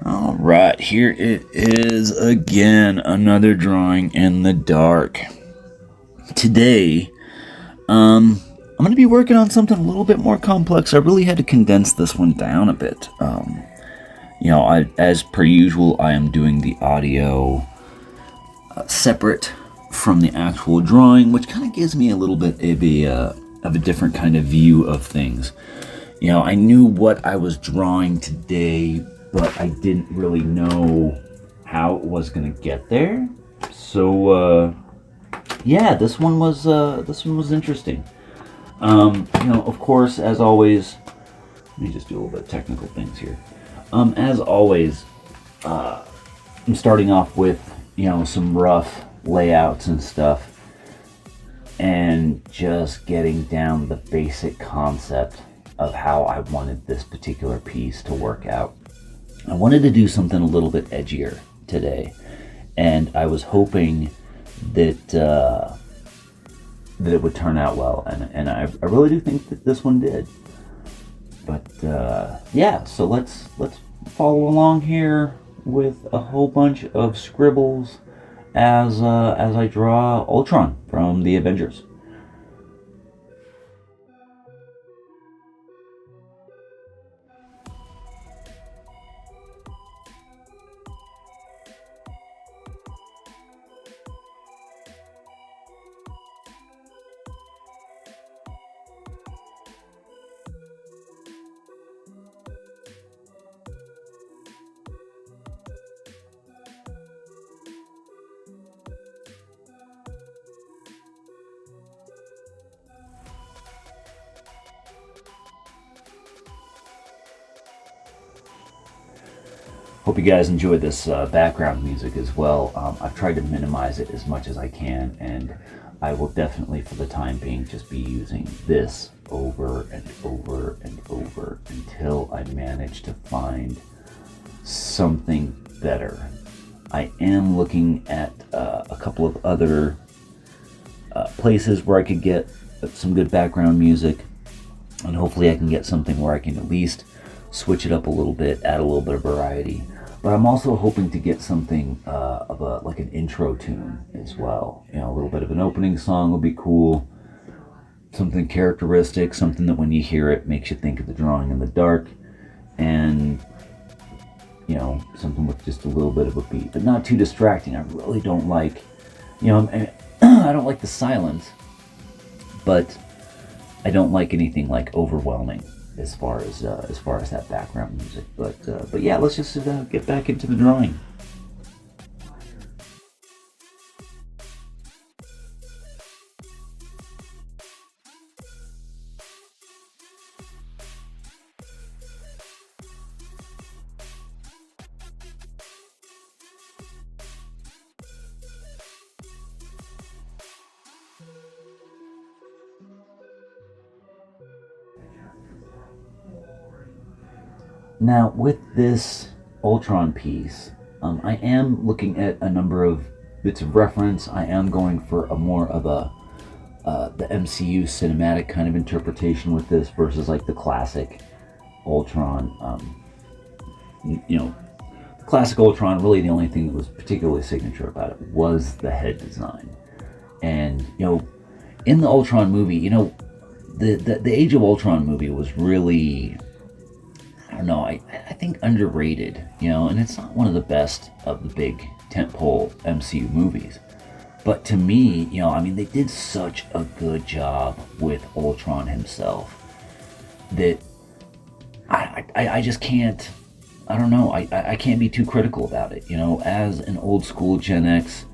All right, here it is again, another drawing in the dark. Today, I'm going to be working on something a little bit more complex. I really had to condense this one down a bit. As per usual, I am doing the audio separate from the actual drawing, which kind of gives me a little bit of a different kind of view of things. I knew what I was drawing today, but I didn't really know how it was going to get there. So, this one was interesting. Of course, as always, let me just do a little bit of technical things here. As always, I'm starting off with some rough layouts and stuff, and just getting down the basic concept of how I wanted this particular piece to work out. I wanted to do something a little bit edgier today, and I was hoping that it would turn out well, and I really do think that this one did. But so let's follow along here with a whole bunch of scribbles as I draw Ultron from the Avengers. Hope you guys enjoyed this background music as well. I've tried to minimize it as much as I can, and I will definitely, for the time being, just be using this over and over and over until I manage to find something better. I am looking at a couple of other places where I could get some good background music, and hopefully I can get something where I can at least switch it up a little bit, add a little bit of variety. But I'm also hoping to get something like an intro tune as well. A little bit of an opening song would be cool. Something characteristic, something that when you hear it makes you think of the drawing in the dark, and something with just a little bit of a beat, but not too distracting. I really don't like, I don't like the silence, but I don't like anything like overwhelming as far as that background music. But yeah, let's just get back into the drawing. Now, with this Ultron piece, I am looking at a number of bits of reference. I am going for a more of the MCU cinematic kind of interpretation with this versus like the classic Ultron. The classic Ultron, really the only thing that was particularly signature about it was the head design. And, in the Ultron movie, the Age of Ultron movie was really, I don't know, I think underrated, and it's not one of the best of the big tentpole MCU movies. But to me, they did such a good job with Ultron himself that I just can't, I don't know, I can't be too critical about it. As an old school Gen X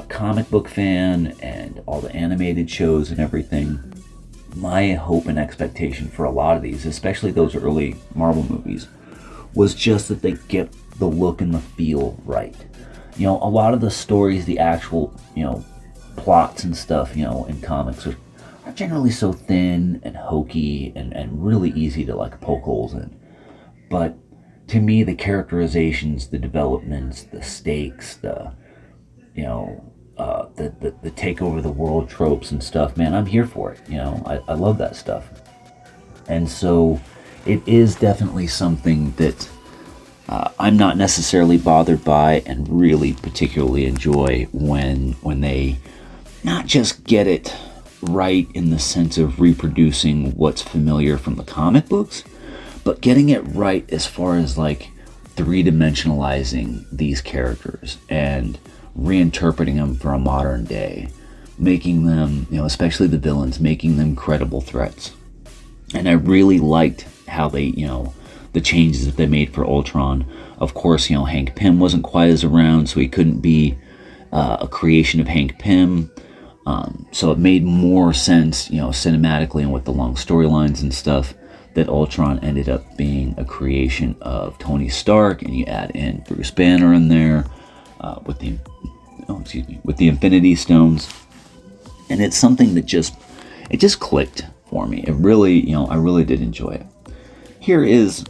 comic book fan and all the animated shows and everything, my hope and expectation for a lot of these, especially those early Marvel movies, was just that they get the look and the feel right. A lot of the stories, the actual, plots and stuff, in comics are generally so thin and hokey and really easy to like poke holes in. But to me, the characterizations, the developments, the stakes, the take over the world tropes and stuff, man, I'm here for it. I love that stuff. And so it is definitely something that I'm not necessarily bothered by, and really particularly enjoy when they not just get it right in the sense of reproducing what's familiar from the comic books, but getting it right as far as like three-dimensionalizing these characters and reinterpreting them for a modern day, making them, especially the villains, making them credible threats. And I really liked how they, the changes that they made for Ultron. Of course, Hank Pym wasn't quite as around, so he couldn't be a creation of Hank Pym. So it made more sense, cinematically and with the long storylines and stuff, that Ultron ended up being a creation of Tony Stark, and you add in Bruce Banner in there with the Infinity Stones, and it's something that just clicked for me. It really, I really did enjoy it. Here is,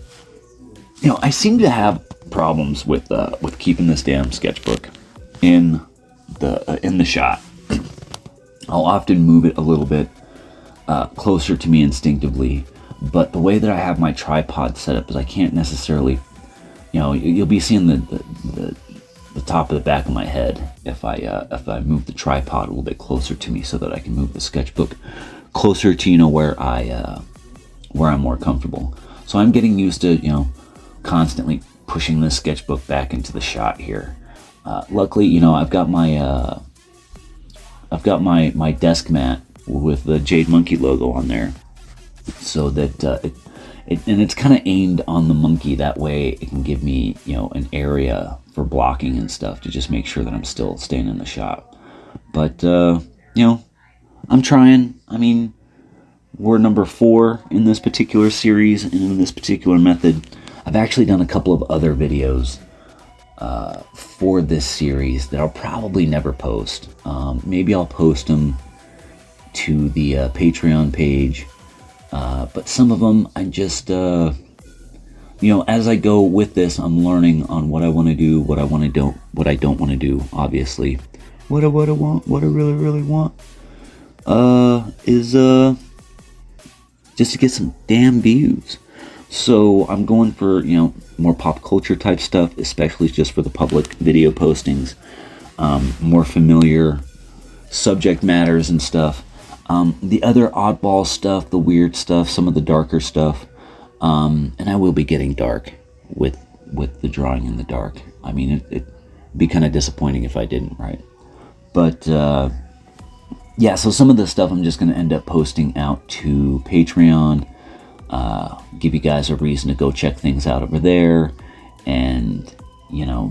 I seem to have problems with keeping this damn sketchbook in the shot. I'll often move it a little bit closer to me instinctively, but the way that I have my tripod set up is I can't necessarily, you'll be seeing the top of the back of my head if I move the tripod a little bit closer to me so that I can move the sketchbook closer to where I'm more comfortable. So I'm getting used to constantly pushing this sketchbook back into the shot here. Luckily, I've got my desk mat with the Jade Monkey logo on there, so that it's kind of aimed on the monkey. That way it can give me an area for blocking and stuff to just make sure that I'm still staying in the shot. But I'm trying. I mean, we're number 4 in this particular series and in this particular method. I've actually done a couple of other videos for this series that I'll probably never post. Maybe I'll post them to the Patreon page, but some of them I just as I go with this, I'm learning on what I want to do, what I don't want to do. Obviously, what I want, what I really want, is just to get some damn views. So I'm going for more pop culture type stuff, especially just for the public video postings, more familiar subject matters and stuff. The other oddball stuff, the weird stuff, some of the darker stuff, and I will be getting dark with the drawing in the dark. I mean, it'd be kind of disappointing if I didn't, right? But yeah, so some of the stuff I'm just going to end up posting out to Patreon, give you guys a reason to go check things out over there, and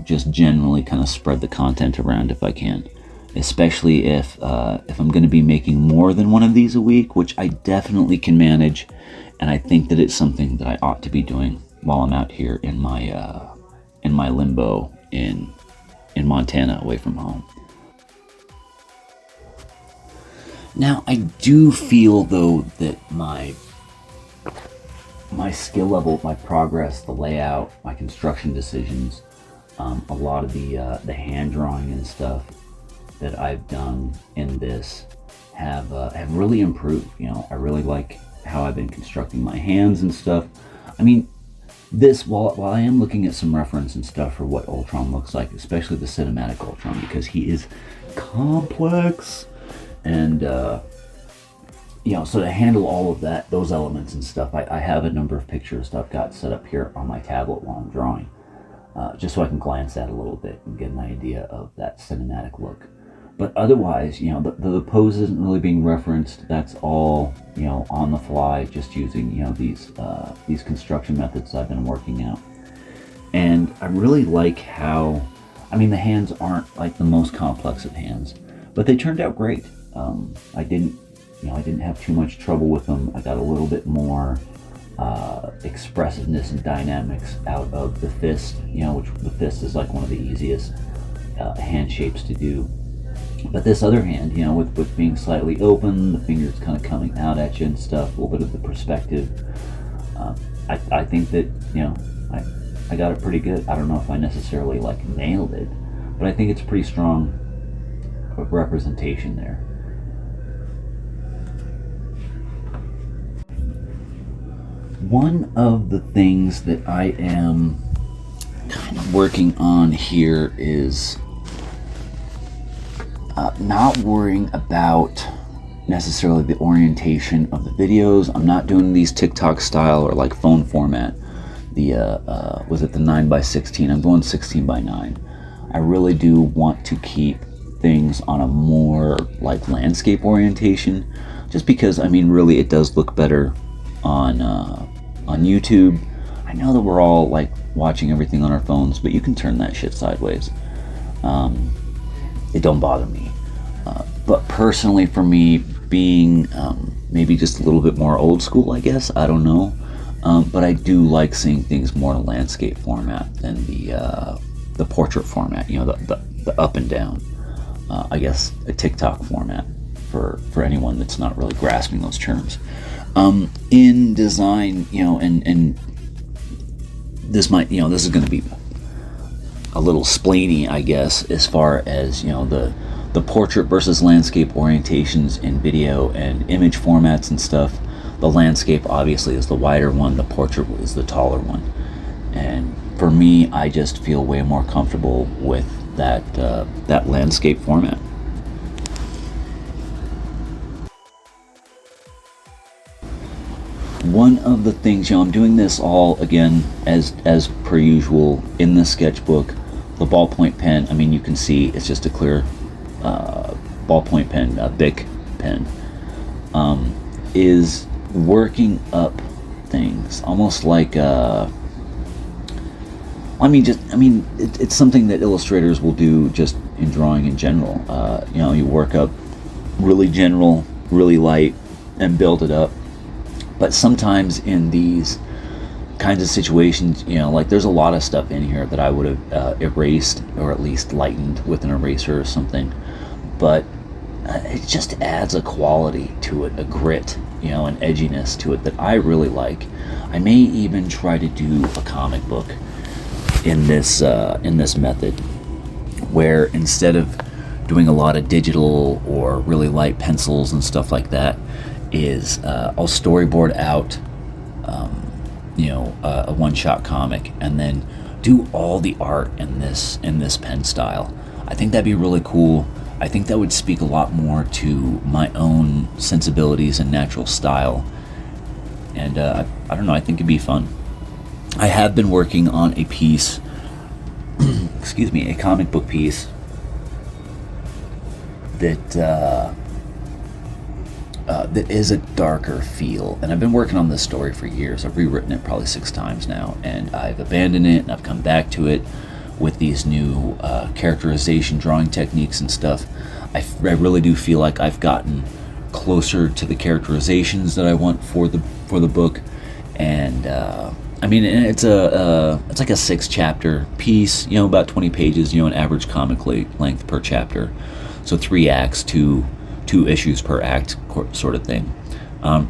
just generally kind of spread the content around if I can. Especially if I'm going to be making more than one of these a week, which I definitely can manage, and I think that it's something that I ought to be doing while I'm out here in my limbo in Montana, away from home. Now, I do feel though that my skill level, my progress, the layout, my construction decisions, a lot of the hand drawing and stuff that I've done in this have really improved. I really like how I've been constructing my hands and stuff. I mean, this, while I am looking at some reference and stuff for what Ultron looks like, especially the cinematic Ultron, because he is complex, and so to handle all of those elements and stuff, I have a number of pictures that I've got set up here on my tablet while I'm drawing, just so I can glance at it a little bit and get an idea of that cinematic look. But otherwise, the pose isn't really being referenced. That's all, on the fly, just using, these construction methods I've been working out. And I really like how, the hands aren't like the most complex of hands, but they turned out great. I didn't have too much trouble with them. I got a little bit more expressiveness and dynamics out of the fist, which the fist is like one of the easiest hand shapes to do. But this other hand, with being slightly open, the fingers kind of coming out at you and stuff, a little bit of the perspective, I think that, I got it pretty good. I don't know if I necessarily nailed it, but I think it's a pretty strong representation there. One of the things that I am kind of working on here is not worrying about necessarily the orientation of the videos. I'm not doing these TikTok style or like phone format. The was it the 9:16? I'm going 16:9. I really do want to keep things on a more like landscape orientation, just because I mean really it does look better on YouTube. I know that we're all like watching everything on our phones, but you can turn that shit sideways. It don't bother me. But personally, for me, being maybe just a little bit more old school, I guess, I don't know. But I do like seeing things more in a landscape format than the portrait format. You know, the up and down. I guess a TikTok format for anyone that's not really grasping those terms. In design, you know, and this might, you know, this is going to be a little splainy, I guess, as far as, you know, the portrait versus landscape orientations in video and image formats and stuff. The landscape obviously is the wider one, the portrait is the taller one. And for me, I just feel way more comfortable with that landscape format. One of the things, you know, I'm doing this all again as per usual in the sketchbook. The ballpoint pen, I mean, you can see it's just a clear ballpoint pen, a Bic pen, is working up things almost like it's something that illustrators will do just in drawing in general. You know, you work up really general, really light, and build it up. But sometimes in these kinds of situations, you know, like there's a lot of stuff in here that I would have erased or at least lightened with an eraser or something. But it just adds a quality to it, a grit, you know, an edginess to it that I really like. I may even try to do a comic book in this method, where instead of doing a lot of digital or really light pencils and stuff like that, is I'll storyboard out a one-shot comic and then do all the art in this pen style. I think that'd be really cool. I think that would speak a lot more to my own sensibilities and natural style, and I don't know, I think it'd be fun. I have been working on a piece excuse me, a comic book piece that is a darker feel, and I've been working on this story for years. I've rewritten it probably 6 times now, and I've abandoned it and I've come back to it with these new characterization drawing techniques and stuff. I really do feel like I've gotten closer to the characterizations that I want for the book, and I mean, it's like a 6-chapter piece, you know, about 20 pages, you know, an average comic length per chapter, so 3 acts, two issues per act, sort of thing.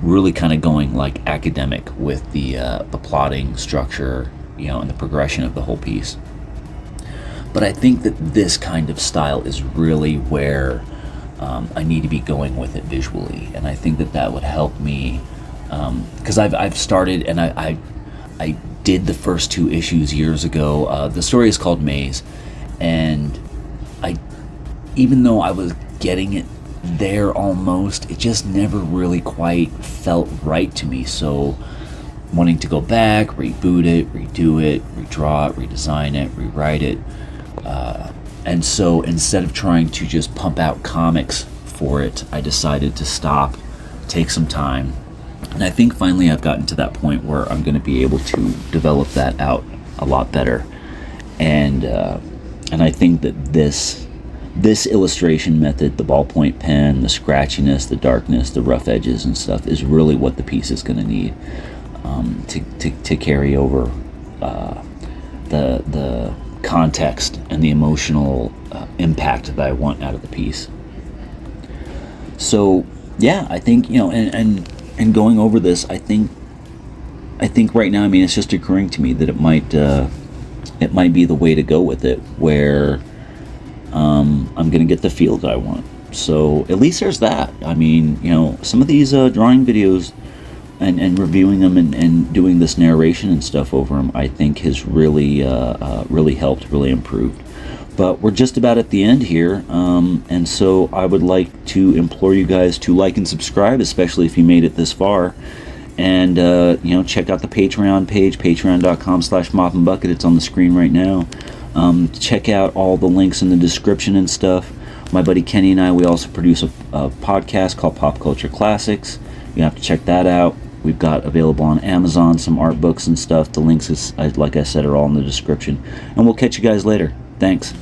Really kind of going like academic with the plotting structure, you know, and the progression of the whole piece. But I think that this kind of style is really where I need to be going with it visually, and I think that would help me, because I've started, and I did the first 2 issues years ago. The story is called Maze, and even though I was getting it there almost, it just never really quite felt right to me. So wanting to go back, reboot it, redo it, redraw it, redesign it, rewrite it. And so instead of trying to just pump out comics for it, I decided to stop, take some time. And I think finally I've gotten to that point where I'm going to be able to develop that out a lot better. And I think that this illustration method, the ballpoint pen, the scratchiness, the darkness, the rough edges and stuff, is really what the piece is going to need to carry over the context and the emotional impact that I want out of the piece. So yeah, I think, you know, and going over this, I think right now, I mean, it's just occurring to me that it might be the way to go with it, where I'm going to get the feel that I want. So at least there's that. I mean, you know, some of these drawing videos and reviewing them and doing this narration and stuff over them, I think has really really helped, really improved. But we're just about at the end here, and so I would like to implore you guys to like and subscribe, especially if you made it this far. And check out the Patreon page, patreon.com/mopandbucket. It's on the screen right now. Check out all the links in the description and stuff. My buddy Kenny and I, we also produce a podcast called Pop Culture Classics. You have to check that out. We've got available on Amazon some art books and stuff. The links, like I said, are all in the description. And we'll catch you guys later. Thanks.